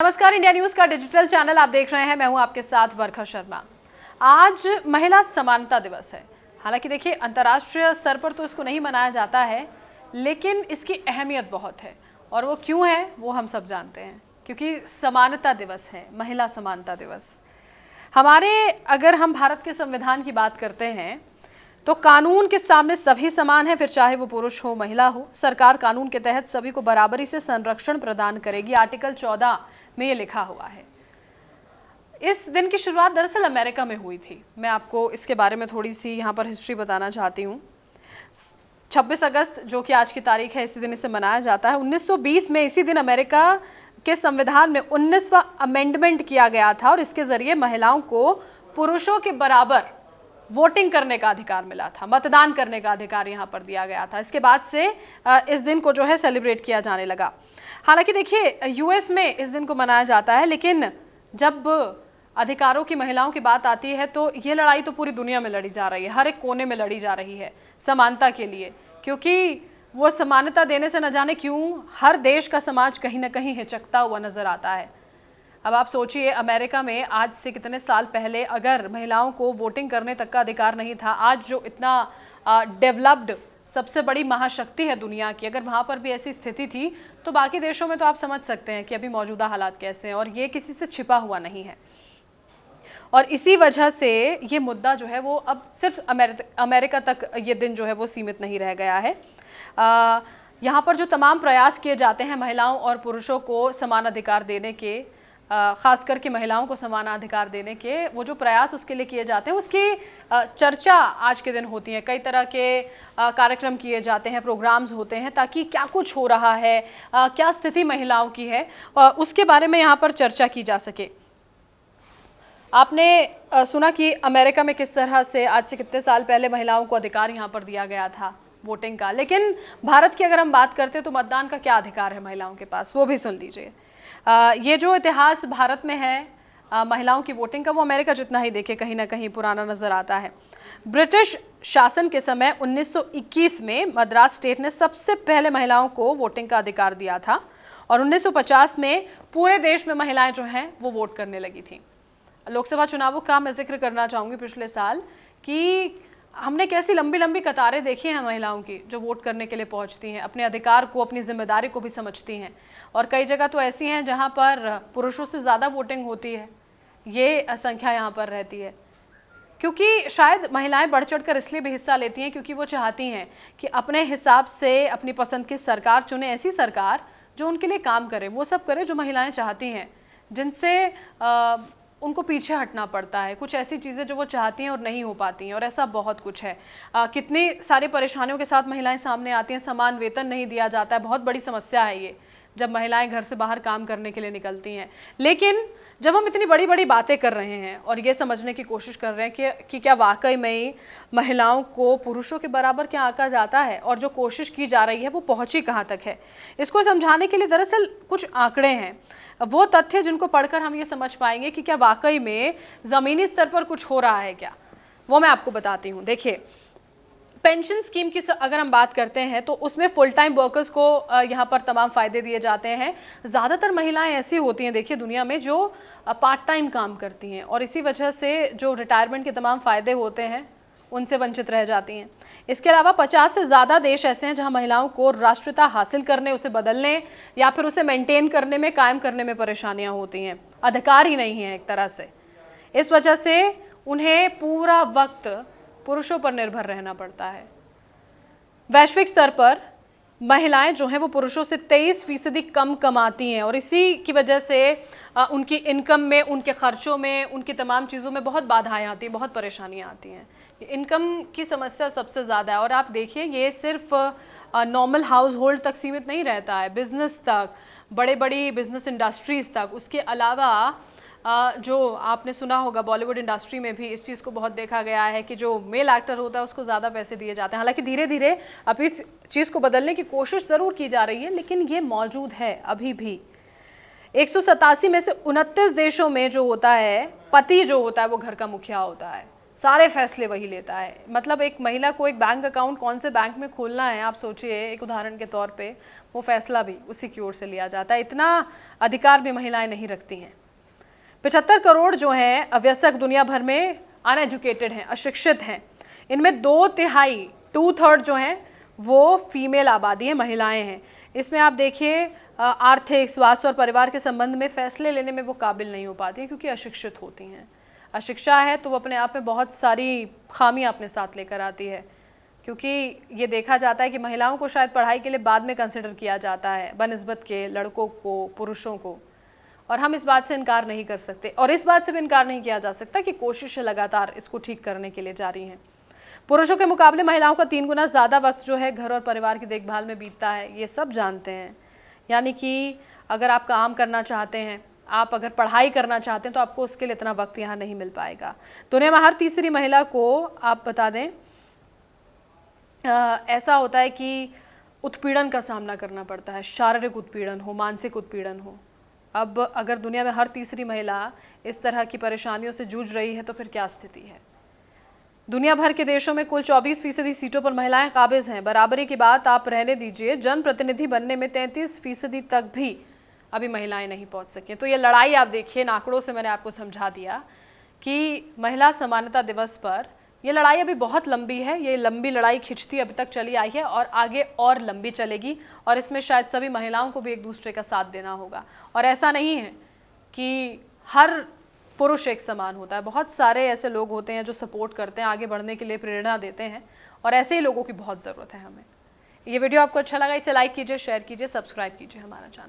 नमस्कार, India news का digital channel आप देख रहे हैं। मैं हूं आपके साथ वर्षा शर्मा। आज महिला समानता दिवस है। हालांकि देखिए, अंतर्राष्ट्रीय स्तर पर तो इसको नहीं मनाया जाता है, लेकिन इसकी अहमियत बहुत है। और वो क्यों है वो हम सब जानते हैं, क्योंकि समानता दिवस है, महिला समानता दिवस। अगर हम भारत के संविधान की बात करते हैं तो कानून के सामने सभी समान हैं, फिर चाहे वो पुरुष हो महिला हो। सरकार कानून के तहत सभी को बराबरी से संरक्षण प्रदान करेगी। आर्टिकल 14 में ये लिखा हुआ है। इस दिन की शुरुआत दरअसल अमेरिका में हुई थी। मैं आपको इसके बारे में थोड़ी सी यहाँ पर हिस्ट्री बताना चाहती हूँ। 26 अगस्त जो कि आज की तारीख है, इसी दिन इसे मनाया जाता है। 1920 में इसी दिन अमेरिका के संविधान में 19वां अमेंडमेंट किया गया था और इसके जरिए महिलाओं को पुरुषों के बराबर वोटिंग करने का अधिकार मिला था, मतदान करने का अधिकार यहाँ पर दिया गया था। इसके बाद से इस दिन को जो है सेलिब्रेट किया जाने लगा। हालांकि देखिए, यूएस में इस दिन को मनाया जाता है, लेकिन जब अधिकारों की महिलाओं की बात आती है तो ये लड़ाई तो पूरी दुनिया में लड़ी जा रही है, हर एक कोने में लड़ी जा रही है समानता के लिए। क्योंकि वो समानता देने से न जाने क्यों हर देश का समाज कहीं ना कहीं हिचकता हुआ नजर आता है। अब आप सोचिए, अमेरिका में आज से कितने साल पहले अगर महिलाओं को वोटिंग करने तक का अधिकार नहीं था, आज जो इतना डेवलप्ड सबसे बड़ी महाशक्ति है दुनिया की, अगर वहाँ पर भी ऐसी स्थिति थी तो बाकी देशों में तो आप समझ सकते हैं कि अभी मौजूदा हालात कैसे हैं। और ये किसी से छिपा हुआ नहीं है। और इसी वजह से ये मुद्दा जो है वो अब सिर्फ अमेरिका तक ये दिन जो है वो सीमित नहीं रह गया है। यहाँ पर जो तमाम प्रयास किए जाते हैं महिलाओं और पुरुषों को समान अधिकार देने के, खास करके महिलाओं को समान अधिकार देने के, वो जो प्रयास उसके लिए किए जाते हैं उसकी चर्चा आज के दिन होती है। कई तरह के कार्यक्रम किए जाते हैं, प्रोग्राम्स होते हैं, ताकि क्या कुछ हो रहा है, क्या स्थिति महिलाओं की है, उसके बारे में यहाँ पर चर्चा की जा सके। आपने सुना कि अमेरिका में किस तरह से आज से कितने साल पहले महिलाओं को अधिकार यहाँ पर दिया गया था वोटिंग का। लेकिन भारत की अगर हम बात करते हैं तो मतदान का क्या अधिकार है महिलाओं के पास, वो भी सुन लीजिए। ये जो इतिहास भारत में है महिलाओं की वोटिंग का, वो अमेरिका जितना ही देखे कहीं ना कहीं पुराना नजर आता है। ब्रिटिश शासन के समय 1921 में मद्रास स्टेट ने सबसे पहले महिलाओं को वोटिंग का अधिकार दिया था और 1950 में पूरे देश में महिलाएं जो हैं वो वोट करने लगी थी। लोकसभा चुनावों का मैं जिक्र करना चाहूँगी पिछले साल कि हमने कैसी लंबी लंबी कतारें देखी हैं महिलाओं की जो वोट करने के लिए पहुंचती हैं, अपने अधिकार को, अपनी जिम्मेदारी को भी समझती हैं। और कई जगह तो ऐसी हैं जहां पर पुरुषों से ज़्यादा वोटिंग होती है, ये संख्या यहाँ पर रहती है। क्योंकि शायद महिलाएं बढ़ चढ़ कर इसलिए भी हिस्सा लेती हैं क्योंकि वो चाहती हैं कि अपने हिसाब से अपनी पसंद की सरकार चुने, ऐसी सरकार जो उनके लिए काम करे, वो सब करे जो महिलाएँ चाहती हैं, जिनसे उनको पीछे हटना पड़ता है। कुछ ऐसी चीज़ें जो वो चाहती हैं और नहीं हो पाती हैं, और ऐसा बहुत कुछ है। कितनी सारी परेशानियों के साथ महिलाएं सामने आती हैं। समान वेतन नहीं दिया जाता है, बहुत बड़ी समस्या है ये, जब महिलाएं घर से बाहर काम करने के लिए निकलती हैं। लेकिन जब हम इतनी बड़ी बड़ी बातें कर रहे हैं और ये समझने की कोशिश कर रहे हैं कि क्या वाकई में महिलाओं को पुरुषों के बराबर क्या आंका जाता है, और जो कोशिश की जा रही है वो पहुंची कहाँ तक है, इसको समझाने के लिए दरअसल कुछ आंकड़े हैं, वो तथ्य जिनको पढ़कर हम ये समझ पाएंगे कि क्या वाकई में ज़मीनी स्तर पर कुछ हो रहा है क्या, वो मैं आपको बताती हूँ। देखिए, पेंशन स्कीम की अगर हम बात करते हैं तो उसमें फुल टाइम वर्कर्स को यहाँ पर तमाम फ़ायदे दिए जाते हैं। ज़्यादातर महिलाएं ऐसी होती हैं, देखिए, दुनिया में जो पार्ट टाइम काम करती हैं, और इसी वजह से जो रिटायरमेंट के तमाम फ़ायदे होते हैं उनसे वंचित रह जाती हैं। इसके अलावा 50 से ज़्यादा देश ऐसे हैं जहां महिलाओं को राष्ट्रीयता हासिल करने, उसे बदलने या फिर उसे मेंटेन करने में, कायम करने में परेशानियां होती हैं, अधिकार ही नहीं है एक तरह से। इस वजह से उन्हें पूरा वक्त पुरुषों पर निर्भर रहना पड़ता है। वैश्विक स्तर पर महिलाएं जो हैं वो पुरुषों से 23% कम कमाती हैं, और इसी की वजह से उनकी इनकम में, उनके खर्चों में, उनकी तमाम चीज़ों में बहुत बाधाएं आती हैं, बहुत परेशानियां आती हैं। इनकम की समस्या सबसे ज़्यादा है। और आप देखिए, ये सिर्फ नॉर्मल हाउस होल्ड तक सीमित नहीं रहता है, बिजनेस तक, बड़े बड़ी बिजनेस इंडस्ट्रीज़ तक। उसके अलावा जो आपने सुना होगा, बॉलीवुड इंडस्ट्री में भी इस चीज़ को बहुत देखा गया है कि जो मेल एक्टर होता है उसको ज़्यादा पैसे दिए जाते हैं। हालांकि धीरे धीरे अब इस चीज़ को बदलने की कोशिश ज़रूर की जा रही है, लेकिन ये मौजूद है अभी भी। 187 में से 29 देशों में जो होता है, पति जो होता है वो घर का मुखिया होता है। सारे फैसले वही लेता है। मतलब एक महिला को एक बैंक अकाउंट कौन से बैंक में खोलना है, आप सोचिए, एक उदाहरण के तौर पे वो फैसला भी उसी की ओर से लिया जाता है। इतना अधिकार भी महिलाएं नहीं रखती हैं। 75 करोड़ जो हैं अवयस्क दुनिया भर में अनएजुकेटेड हैं, अशिक्षित हैं। इनमें 2/3 2/3 जो हैं वो फीमेल आबादी है, महिलाएं हैं। इसमें आप देखिए आर्थिक, स्वास्थ्य और परिवार के संबंध में फैसले लेने में वो काबिल नहीं हो पाती हैं क्योंकि अशिक्षित होती हैं। अशिक्षा है तो वो अपने आप में बहुत सारी खामियां अपने साथ लेकर आती है, क्योंकि ये देखा जाता है कि महिलाओं को शायद पढ़ाई के लिए बाद में कंसिडर किया जाता है बनिस्बत के लड़कों को, पुरुषों को। और हम इस बात से इनकार नहीं कर सकते, और इस बात से भी इनकार नहीं किया जा सकता कि कोशिशें लगातार इसको ठीक करने के लिए जारी हैं। पुरुषों के मुकाबले महिलाओं का 3 गुना ज़्यादा वक्त जो है घर और परिवार की देखभाल में बीतता है, ये सब जानते हैं। यानी कि अगर आप काम करना चाहते हैं, आप अगर पढ़ाई करना चाहते हैं, तो आपको उसके लिए इतना वक्त यहाँ नहीं मिल पाएगा। दुनिया में हर तीसरी महिला को, आप बता दें, ऐसा होता है कि उत्पीड़न का सामना करना पड़ता है, शारीरिक उत्पीड़न हो, मानसिक उत्पीड़न हो। अब अगर दुनिया में हर तीसरी महिला इस तरह की परेशानियों से जूझ रही है तो फिर क्या स्थिति है। दुनिया भर के देशों में कुल 24% सीटों पर महिलाएं काबिज हैं। बराबरी की बात आप रहने दीजिए, जनप्रतिनिधि बनने में 33% तक भी अभी महिलाएं नहीं पहुंच सकी। तो ये लड़ाई आप देखिए, इन आंकड़ों से मैंने आपको समझा दिया कि महिला समानता दिवस पर ये लड़ाई अभी बहुत लंबी है। ये लंबी लड़ाई खिंचती अभी तक चली आई है और आगे और लंबी चलेगी, और इसमें शायद सभी महिलाओं को भी एक दूसरे का साथ देना होगा। और ऐसा नहीं है कि हर पुरुष एक समान होता है, बहुत सारे ऐसे लोग होते हैं जो सपोर्ट करते हैं, आगे बढ़ने के लिए प्रेरणा देते हैं, और ऐसे ही लोगों की बहुत ज़रूरत है हमें। ये वीडियो आपको अच्छा लगा, इसे लाइक कीजिए, शेयर कीजिए, सब्सक्राइब कीजिए हमारा चैनल।